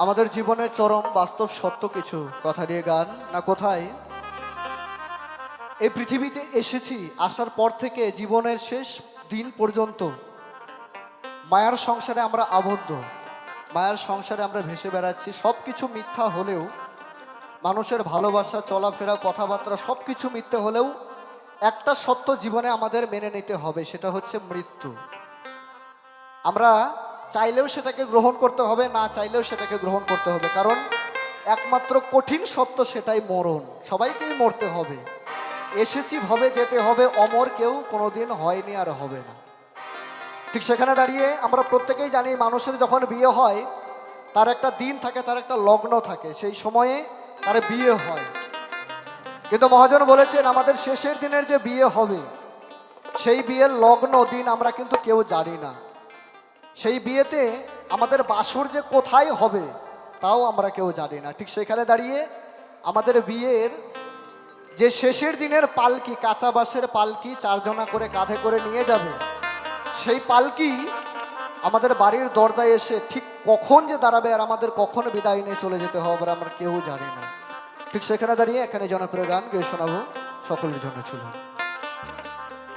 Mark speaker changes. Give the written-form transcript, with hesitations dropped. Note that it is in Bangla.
Speaker 1: আমাদের জীবনের চরম বাস্তব সত্য কিছু কথা দিয়ে গান না কোথায় এই পৃথিবীতে এসেছি, আসার পর থেকে জীবনের শেষ দিন পর্যন্ত মায়ার সংসারে আমরা আবদ্ধ, মায়ার সংসারে আমরা ভেসে বেড়াচ্ছি। সব কিছু মিথ্যা হলেও, মানুষের ভালোবাসা, চলাফেরা, কথাবার্তা সব কিছু মিথ্যে হলেও একটা সত্য জীবনে আমাদের মেনে নিতে হবে, সেটা হচ্ছে মৃত্যু। আমরা চাইলেও সেটাকে গ্রহণ করতে হবে, না চাইলেও সেটাকে গ্রহণ করতে হবে, কারণ একমাত্র কঠিন সত্য সেটাই মরণ। সবাইকেই মরতে হবে, এসেছি ভবে যেতে হবে, অমর কেউ কোনোদিন হয়নি আর হবে না। ঠিক সেখানে দাঁড়িয়ে আমরা প্রত্যেকেই জানি মানুষের যখন বিয়ে হয় তার একটা দিন থাকে, তার একটা লগ্ন থাকে, সেই সময়ে তার বিয়ে হয়। কিন্তু মহাজন বলেছেন আমাদের শেষের দিনের যে বিয়ে হবে সেই বিয়ের লগ্ন দিন আমরা কিন্তু কেউ জানি না। সেই বিয়েতে আমাদের বাসর যে কোথায় হবে তাও আমরা কেউ জানি না। ঠিক সেখানে দাঁড়িয়ে আমাদের বিয়ের যে শেষের দিনের পালকি, কাঁচা বাঁশের পালকি চারজনা করে কাঁধে করে নিয়ে যাবে, সেই পালকি আমাদের বাড়ির দরজায় এসে ঠিক কখন যে দাঁড়াবে আর আমাদের কখন বিদায় নিয়ে চলে যেতে হবে আমরা কেউ জানি না। ঠিক সেখানে দাঁড়িয়ে এখানে জনপ্রিয় গান গেয়ে শোনাবো সকলের জন্য। চলুন।